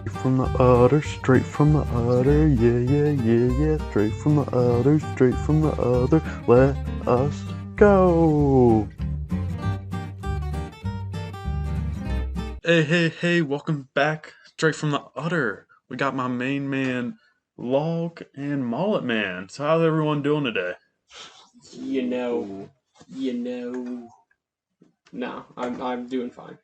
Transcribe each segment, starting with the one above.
From the udder, straight from the udder, yeah, yeah, yeah, yeah, straight from the udder, straight from the udder, let us go! Hey, welcome back, straight from the udder. We got my main man, Log and Mullet-man. So how's everyone doing today? No, I'm doing fine.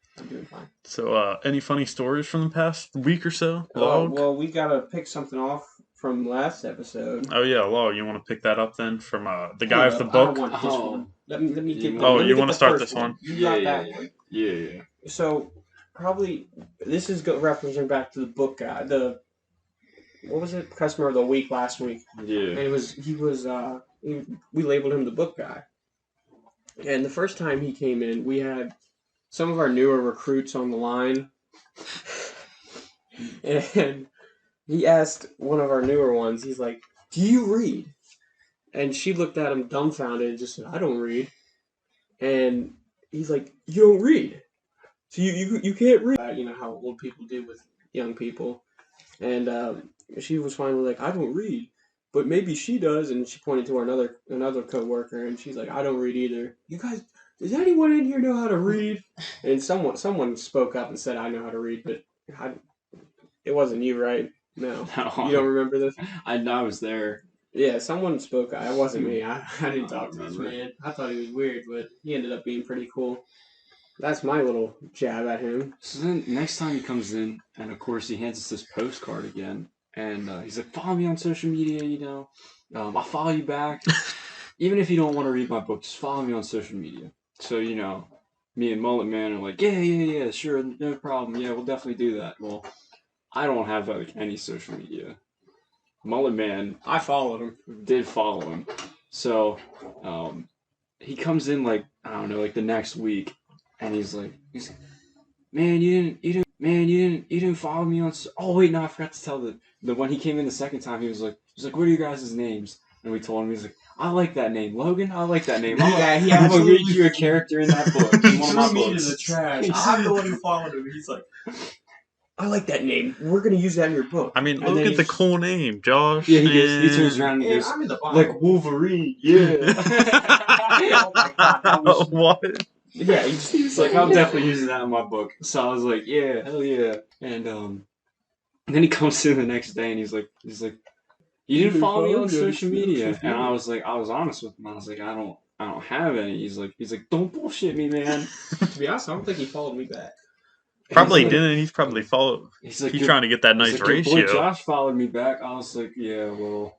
So, any funny stories from the past week or so, Oh, Log? well, we gotta pick something off from last episode. Oh yeah, Log, you want to pick that up then from the guy Hold with the up, I book? want this one. Let me get the. Oh, let me you get want to the start first this one? You got that one. Yeah. So probably this is referencing back to the book guy. What was it? Customer of the week last week. Yeah. And we labeled him the book guy. And the first time he came in, we had some of our newer recruits on the line, and he asked one of our newer ones, he's like, "Do you read?" And she looked at him dumbfounded and just said, "I don't read." And he's like, "You don't read? So you can't read?" You know how old people do with young people. And she was finally like, "I don't read, but maybe she does." And she pointed to our another coworker, and she's like, "I don't read either. You guys, does anyone in here know how to read?" And someone spoke up and said, "I know how to read," but it wasn't you, right? No. You don't remember this? I was there. Yeah, someone spoke. It wasn't me. I didn't talk to this man. I thought he was weird, but he ended up being pretty cool. That's my little jab at him. So then next time he comes in, and of course he hands us this postcard again, and he's like, "Follow me on social media, I'll follow you back. Even if you don't want to read my book, just follow me on social media." So me and Mullet-man are like, yeah, sure, no problem. Yeah, we'll definitely do that. Well, I don't have any social media. Mullet-man I followed him. did follow him. So he comes in like, I don't know, like the next week, and he's like, "Man, you didn't follow me on." Oh wait, no, I forgot to tell the when he came in the second time, he was like, "What are you guys' names?" And we told him, he's like, "I like that name, Logan. I like that name. I'm gonna read you a character in that book. In one of my books." To the trash. I'm the one who followed him. He's like, "I like that name. We're gonna use that in your book." I mean, Logan's a cool name, Josh. Yeah, he turns around and he goes, I'm in the Bible. "Like Wolverine, yeah." Oh my god, that was What? yeah. He's like, "I'm definitely using that in my book." So I was like, "Yeah, hell yeah!" And then he comes in the next day and he's like, "You didn't follow me on social media." And I was honest with him. I was like, "I don't have any." He's like, "Don't bullshit me, man." To be honest, I don't think he followed me back. Probably didn't. He's probably followed. He's like, he's trying to get that nice ratio. Your boy Josh followed me back. I was like, "Yeah, well,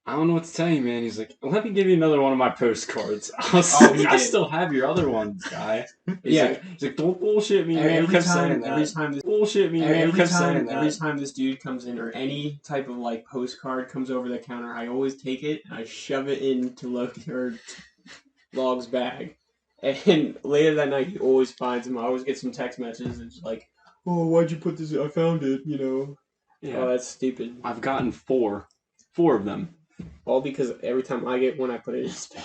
I don't know what to tell you, man." He's like, "Let me give you another one of my postcards." I was like, "I still have your other ones, guy." He's like, "Don't bullshit me, man." Every time this dude comes in, or any type of like postcard comes over the counter, I always take it and I shove it into Log's bag. And later that night, he always finds him. I always get some text messages and it's like, "Oh, why'd you put this? I found it." Yeah. Oh, that's stupid. I've gotten four of them. All because every time I get one, I put it in his bag.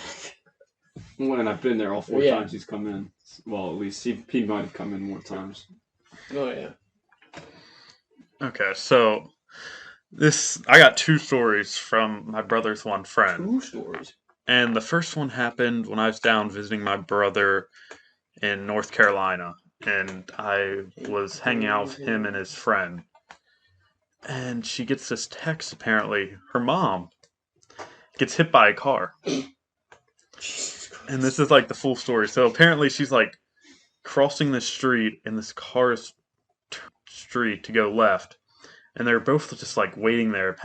Well, and I've been there all four times he's come in. Well, at least he might have come in more times. Oh, yeah. Okay, so I got two stories from my brother's one friend. 2 stories? And the first one happened when I was down visiting my brother in North Carolina. And I was hanging out with him and his friend. And she gets this text, apparently. Her mom gets hit by a car. And this is like the full story. So apparently she's like crossing the street in this car's street to go left. And they're both just like waiting there,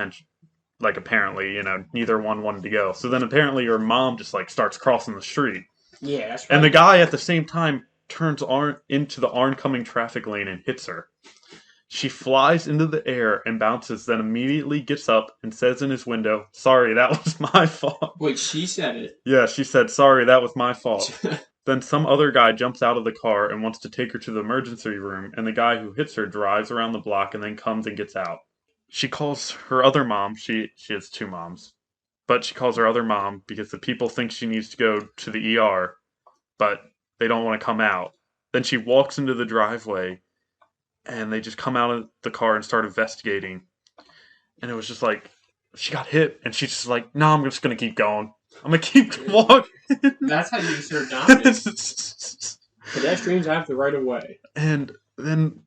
like apparently, neither one wanted to go. So then apparently her mom just like starts crossing the street. Yeah, that's right. And the guy at the same time turns into the oncoming traffic lane and hits her. She flies into the air and bounces, then immediately gets up and says in his window, "Sorry, that was my fault." Wait, she said it? Yeah, she said, "Sorry, that was my fault." Then some other guy jumps out of the car and wants to take her to the emergency room, and the guy who hits her drives around the block and then comes and gets out. She calls her other mom. She has 2 moms. But she calls her other mom because the people think she needs to go to the ER, but they don't want to come out. Then she walks into the driveway and they just come out of the car and start investigating. And it was just like, she got hit, and she's just like, no, I'm just going to keep going. I'm going to keep walking. That's how you assert dominance. Pedestrians have the right of way. And then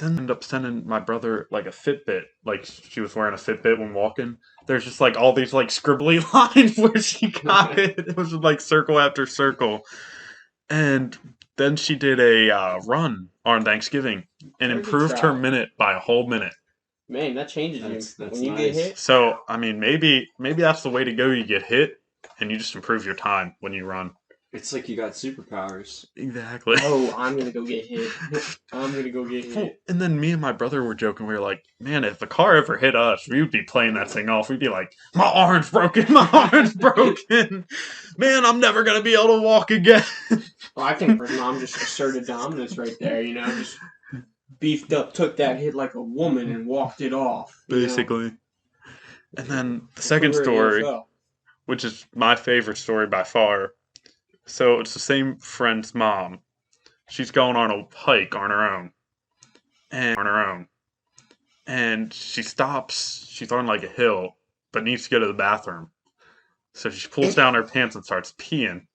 ended up sending my brother like a Fitbit. Like, she was wearing a Fitbit when walking. There's just like all these like scribbly lines where she got it. It was like circle after circle. And then she did a run on Thanksgiving and improved her minute by a whole minute. Man, that changes you That's when you nice. get hit. So, I mean, maybe that's the way to go. You get hit, and you just improve your time when you run. It's like you got superpowers. Exactly. Oh, I'm gonna go get hit. I'm gonna go get hit. And then me and my brother were joking. We were like, man, if the car ever hit us, we would be playing that thing off. We'd be like, my arm's broken, my arm's broken. Man, I'm never going to be able to walk again. Well, I think her mom just asserted dominance right there, you know, just beefed up, took that hit like a woman and walked it off. Basically. And then the second story, which is my favorite story by far. So it's the same friend's mom. She's going on a hike on her own. And she stops. She's on like a hill, but needs to go to the bathroom. So she pulls down her pants and starts peeing.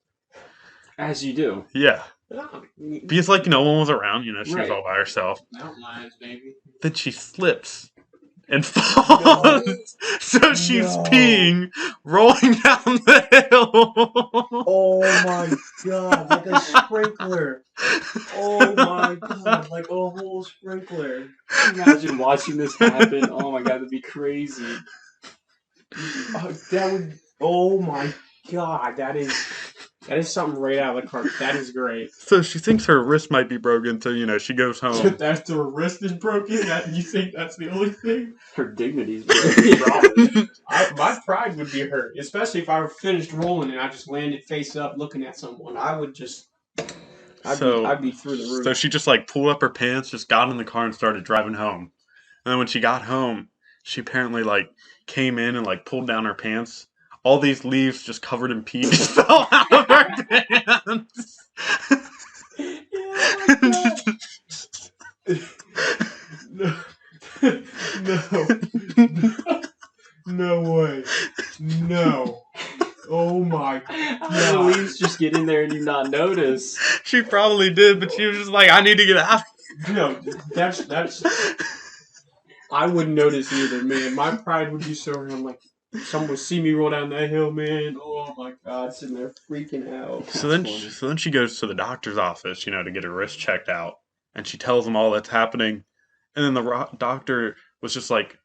As you do. Yeah. Oh, Because like no one was around, you know, she was Right. all by herself. mountain lions, baby. Then she slips and falls. So she's peeing, rolling down the hill. Oh my god, like a sprinkler. Oh my god, like a whole sprinkler. Imagine watching this happen. Oh my god, that'd be crazy. That would. Oh my god, that is something right out of the carpet. That is great. So she thinks her wrist might be broken, so you know she goes home. That's the wrist is broken. You think that's the only thing? Her dignity's broken. Probably. My pride would be hurt, especially if I were finished rolling and I just landed face up looking at someone. I would just. I'd be through the roof. So she just like pulled up her pants, just got in the car and started driving home. And then when she got home, she apparently like came in and like pulled down her pants. All these leaves just covered in pee just fell out of her pants. No way. No. Oh my How did the leaves just get in there and you not notice? She probably did, but she was just like, I need to get out. No, that's. I wouldn't notice either, man. My pride would be so hurt. I'm like, someone would see me roll down that hill, man. Oh my god, sitting there freaking out. So then she goes to the doctor's office, you know, to get her wrist checked out, and she tells them all that's happening, and then the doctor was just like,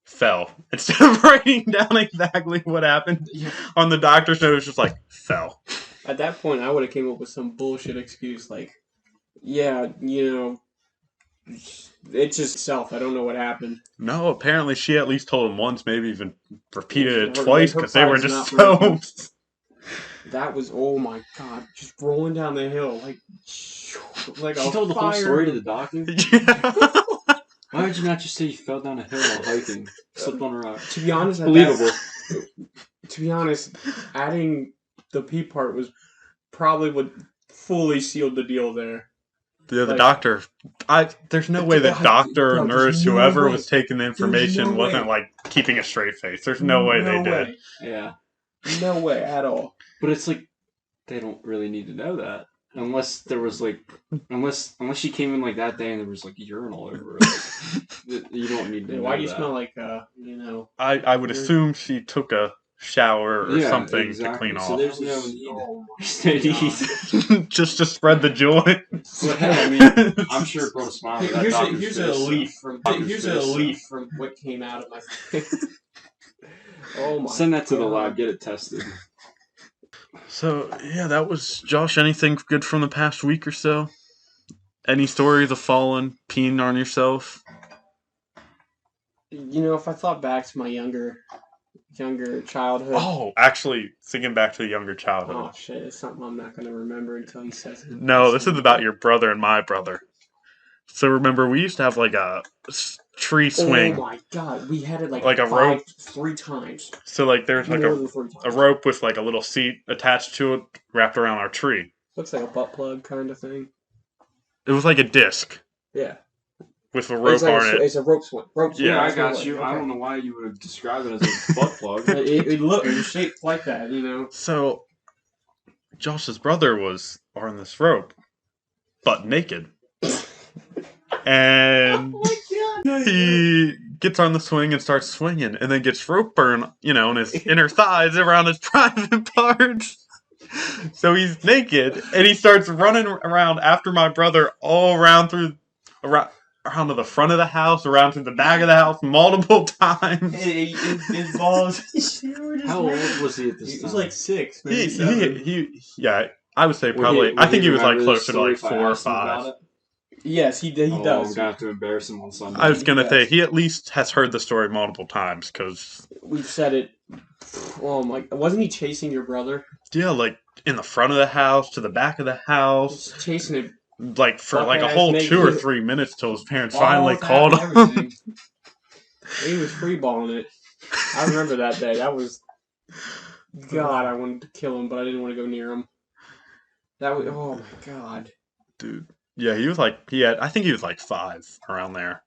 fell. Instead of writing down exactly what happened on the doctor's note, it was just like, fell. At that point, I would have came up with some bullshit excuse like, yeah, you know, it's just self. I don't know what happened. No, apparently she at least told him once, maybe even repeated it Her twice because they were pride's just not so. That was, oh my god, just rolling down the hill like She a told the whole story to the doctor? Yeah. Why would you not just say you fell down a hill while hiking? Slipped on a rock. To be honest, Believable. To be honest, adding the pee part was probably what fully sealed the deal there. Yeah, the doctor. There's no way the doctor or nurse, whoever was taking the information, wasn't like keeping a straight face. There's no way they did. Yeah. No way at all. But it's like they don't really need to know that. Unless there was like, unless she came in like that day and there was like urine all over her. Like, you don't need to know Why do you that. smell like, you know? I would assume she took a shower or something exactly. to clean So off. there's no need. Oh There's no need. Just to spread the joy. Well, hey, I mean, I'm sure it brought a smile to that Here's doctor's a face, leaf so- from what came out of my face. Oh my! Send that to the God. lab. Get it tested. So yeah, that was Josh. Anything good from the past week or so? Any stories of falling, peeing on yourself? You know, if I thought back to my younger childhood. Oh, actually, thinking back to the younger childhood. Oh shit! It's something I'm not gonna remember until he says it. No, this is about your brother and my brother. So remember, we used to have like a tree swing. Oh my god, we had it like a rope. 3 times. So like there's like More than 3 times. a rope with like a little seat attached to it, wrapped around our tree. Looks like a butt plug kind of thing. It was like a disc. Yeah. with a rope on it. It's a rope swing. Yeah, I that's got what you. it was. I don't know why you would describe it as a butt plug. It was shaped like that, you know. So Josh's brother was on this rope, butt naked. And he gets on the swing and starts swinging, and then gets rope burn, in his inner thighs around his private parts. So he's naked, and he starts running around after my brother all around to the front of the house, around to the back of the house, multiple times. His balls. How old was he at this time? He was like 6, maybe 7. Yeah, I would say probably. I think he was like closer to like 4 or 5. Yes, he does. I'm gonna have to embarrass him on Sunday. I was gonna say he at least has heard the story multiple times because we've said it. Oh my! Wasn't he chasing your brother? Yeah, like in the front of the house to the back of the house, just chasing him. Like for like a whole 2 or 3 minutes till his parents finally called him. He was freeballing it. I remember that day. That was God. I wanted to kill him, but I didn't want to go near him. That was oh my God, dude. Yeah, he was like I think he was like 5 around there.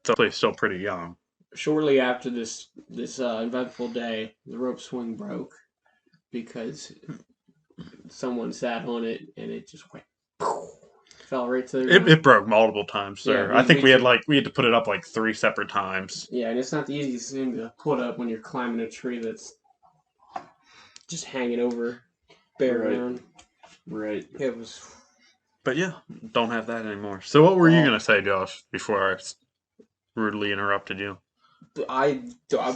So he's still pretty young. Shortly after this eventful day, the rope swing broke because someone sat on it and it just went fell right to the ground. It broke multiple times, sir. Yeah, I think we had to put it up like 3 separate times. Yeah, and it's not the easiest thing to put up when you're climbing a tree that's just hanging over bare ground. Right. It was. But yeah, don't have that anymore. So what were you gonna say, Josh? Before I rudely interrupted you.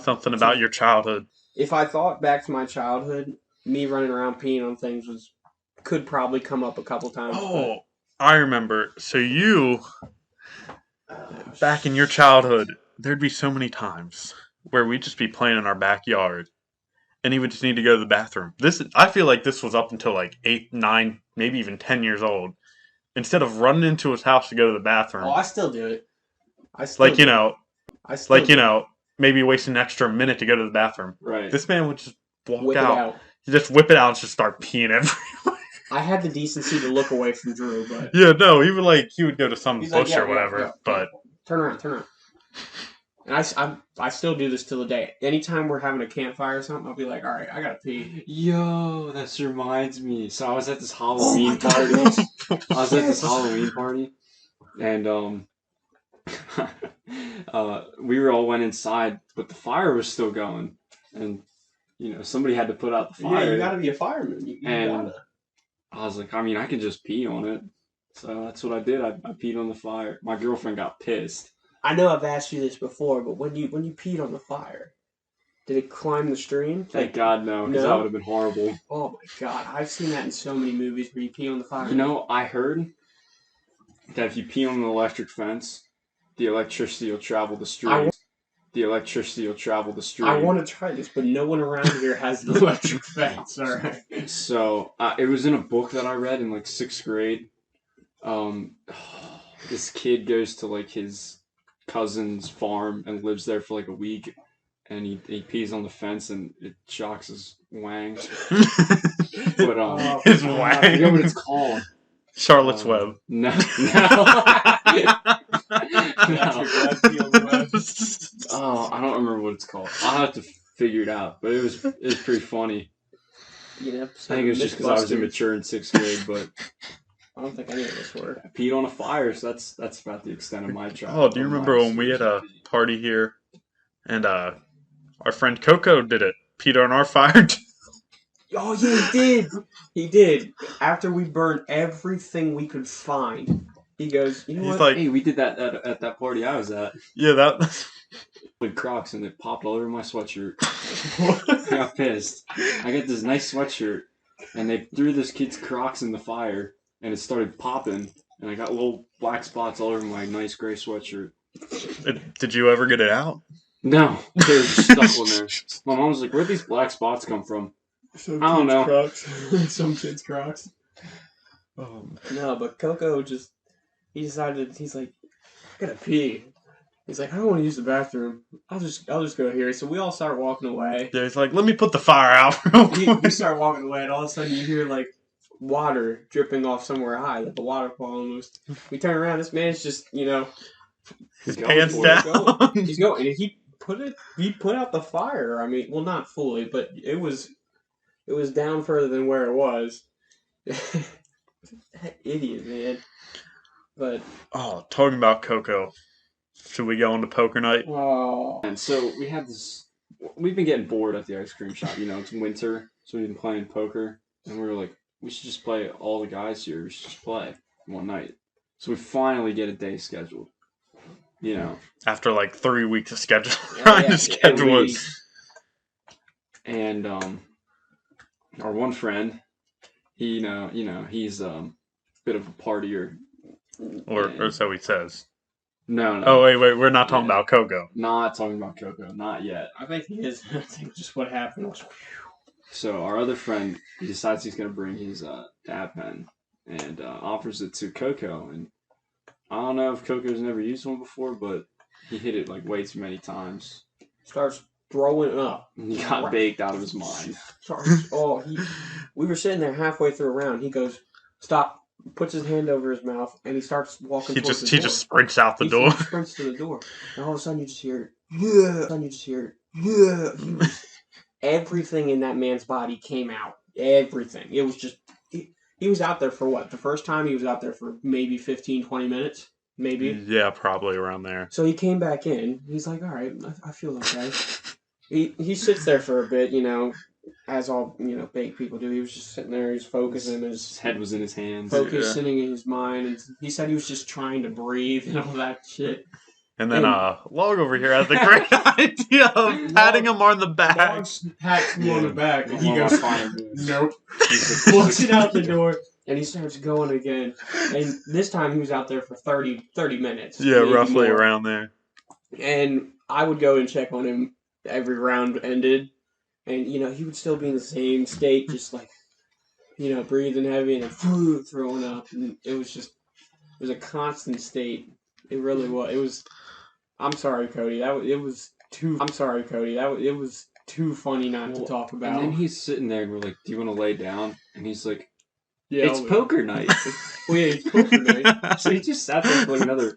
Something about your childhood. If I thought back to my childhood, me running around peeing on things could probably come up a couple times. Oh, I remember. So back in your childhood, there'd be so many times where we'd just be playing in our backyard, and he would just need to go to the bathroom. I feel like this was up until like 8, 9, maybe even 10 years old. Instead of running into his house to go to the bathroom. Oh, I still do it. Maybe waste an extra minute to go to the bathroom. Right. This man would just walk out. He'd just whip it out and just start peeing everywhere. I had the decency to look away from Drew, but yeah, no, he would go to some bush or whatever. But turn around. And I still do this till the day. Anytime we're having a campfire or something, I'll be like, all right, I gotta pee. Yo, that reminds me. So I was at this Halloween party. And we all went inside, but the fire was still going, and somebody had to put out the fire. Yeah, you gotta be a fireman. You gotta. I was like, I could just pee on it, so that's what I did. I peed on the fire. My girlfriend got pissed. I know I've asked you this before, but when you peed on the fire, did it climb the stream? Thank God, no, because that would have been horrible. Oh my God, I've seen that in so many movies where you pee on the fire. I heard that if you pee on an electric fence, the electricity will travel the street. I want to try this, but no one around here has an electric fence. All right. So it was in a book that I read in like 6th grade. This kid goes to like his cousin's farm and lives there for like a week, and he pees on the fence and it shocks his wang. But his wang. I forget what it's called. Charlotte's Web. No. Oh, I don't remember what it's called. I'll have to figure it out. But it was pretty funny. I think it was just because I was immature in 6th grade, but I don't think any of us were. I peed on a fire, so that's about the extent of my childhood. Oh, do you remember when we had a party here, and our friend Coco did it? Peed on our fire. Oh yeah, he did. After we burned everything we could find, he goes, you know what? Like, hey, we did that at that party I was at. Yeah, that. With Crocs, and it popped all over my sweatshirt. I got pissed. I got this nice sweatshirt, and they threw this kid's Crocs in the fire, and it started popping, and I got little black spots all over my nice gray sweatshirt. Did you ever get it out? No, they were just stuck on there. My mom was like, "Where'd these black spots come from?" I don't know. Crocs. Some kid's Crocs. No, but Coco he decided, he's like, I gotta pee. He's like, I don't want to use the bathroom. I'll just go here. So we all start walking away. Yeah, he's like, let me put the fire out real quick. We start walking away, and all of a sudden you hear like water dripping off somewhere high, like a waterfall almost. We turn around. This man's just, his Going pants for it. down. He's going, and he put out the fire. I mean, well, not fully, but it was down further than where it was. That idiot, man. But Oh, talking about Coco. Should we go into poker night? oh, And so we have this. We've been getting bored at the ice cream shop. It's winter, so we've been playing poker, and we were like, we should just play all the guys here. We should just play one night. So we finally get a day scheduled. After like 3 weeks of schedule, Yeah, trying yeah, to schedule it. And our one friend, he he's a bit of a partier. Or so he says. No. Oh, wait, we're not talking about Coco. Not talking about Coco, not yet. I think he is. I think just what happened was. So our other friend, he decides he's gonna bring his dab pen and offers it to Coco. And I don't know if Coco's never used one before, but he hit it like way too many times. Starts throwing up. He got baked out of his mind. We were sitting there halfway through a round. He goes, "Stop!" Puts his hand over his mouth, and he starts walking. He towards just the he door. just sprints out the door. He sprints to the door, and all of a sudden you just hear, "Yeah!" Yeah. Everything in that man's body came out. Everything. It was just. He was out there for what? The first time he was out there for maybe 15, 20 minutes. Maybe. Yeah, probably around there. So he came back in. He's like, all right, I feel okay. He sits there for a bit, as all, baked people do. He was just sitting there. He was focusing. His head was in his hands. Focusing in his mind. And he said he was just trying to breathe and all that shit. And then Log over here has the great idea of patting him on the back. Log pats him on the back. And he One of goes, my finer moves. nope. Walks it out the door. And he starts going again. And this time he was out there for 30 minutes. Yeah, maybe roughly more. around there. And I would go and check on him every round ended. And, he would still be in the same state, just like, breathing heavy and then throwing up. And it was a constant state. It really was. It was, I'm sorry, Cody. It was too funny not to talk about. And then he's sitting there and we're like, do you want to lay down? And he's like, Yeah, it's poker night. Oh, yeah, it's poker night. So he just sat there for like another,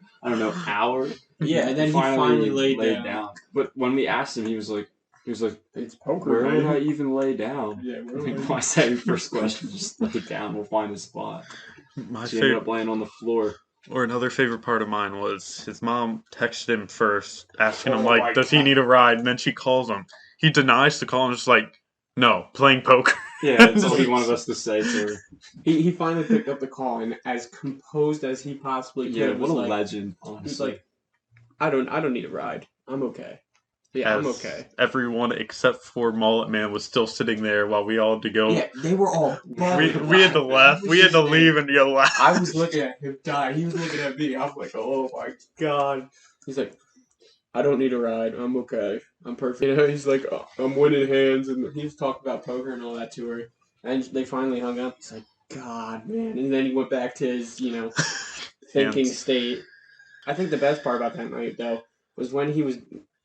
hour. Yeah, and then he finally laid down. But when we asked him, he was like, it's poker where night. would I even lay down? Yeah, I said, first question, just lay down, we'll find a spot. My So he ended favorite, up laying on the floor. or another favorite part of mine was his mom texted him first, asking him, Oh my does he God. need a ride? And then she calls him. He denies the call and is just like, no, playing poker. Yeah, that's all he wanted us to say to her. He finally picked up the call and as composed as he possibly could. Yeah, what was a like, legend, honestly. He's like, I don't need a ride. I'm okay. Yeah, I'm As okay. Everyone except for Mullet-man was still sitting there while we all had to go. Yeah, they were all. We had to laugh. We had to leave and go laugh. I was looking at him die. He was looking at me. I was like, oh my God. He's like, I don't need a ride. I'm okay. I'm perfect. He's like, oh, I'm winning hands. And he was talking about poker and all that to her. And they finally hung up. He's like, God, man. And then he went back to his, thinking state. I think the best part about that night, though, was when he was,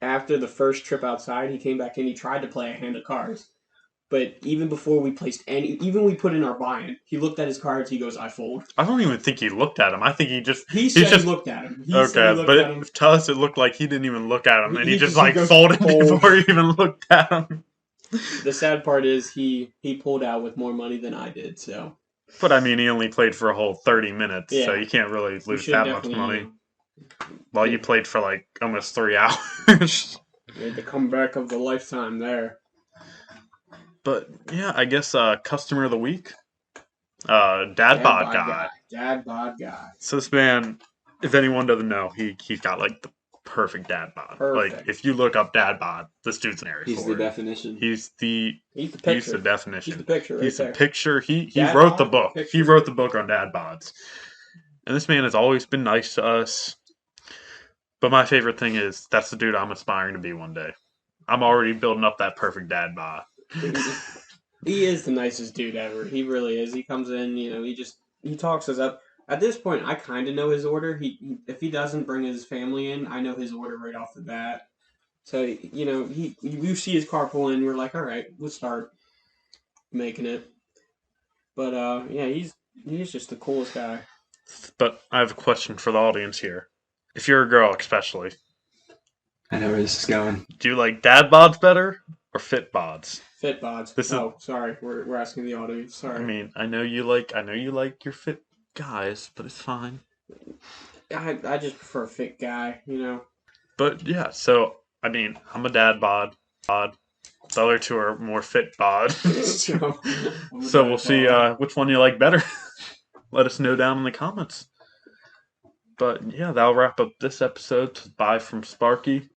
after the first trip outside, he came back in, he tried to play a hand of cards. But even before we placed even we put in our buy-in, he looked at his cards, he goes, I fold. I don't even think he looked at him. I think he just... He looked at him. To us it looked like he didn't even look at him. And he just goes, folded fold. before he even looked at him. The sad part is he pulled out with more money than I did, so... But I mean, he only played for a whole 30 minutes, so Yeah. you can't really lose should that much definitely, money. Well, you played for almost 3 hours. The comeback of the lifetime there. But yeah, I guess customer of the week, Dad Bod Guy. Dad Bod Guy. So this man, if anyone doesn't know, he's got the perfect dad bod. Perfect. If you look up dad bod, this dude's an area He's for the it. definition. He's the picture. He's the definition. He's the picture. He's right the there. picture. He Dad wrote the bod, book. picture. He wrote the book on dad bods. And this man has always been nice to us. But my favorite thing is that's the dude I'm aspiring to be one day. I'm already building up that perfect dad bod. He is the nicest dude ever. He really is. He comes in, he talks us up. At this point, I kind of know his order. If he doesn't bring his family in, I know his order right off the bat. So, we see his car pull in, we're like, all right, let's start making it. But, yeah, he's just the coolest guy. But I have a question for the audience here. If you're a girl, especially. I know where this is going. Do you like dad bods better or fit bods? Fit bods. Sorry. We're asking the audience. Sorry. I mean, I know you like your fit guys, but it's fine. I just prefer a fit guy, you know. But yeah, so I mean, I'm a dad bod. The other two are more fit bod. So We'll see which one you like better. Let us know down in the comments. But yeah, that'll wrap up this episode. Bye from Sparky.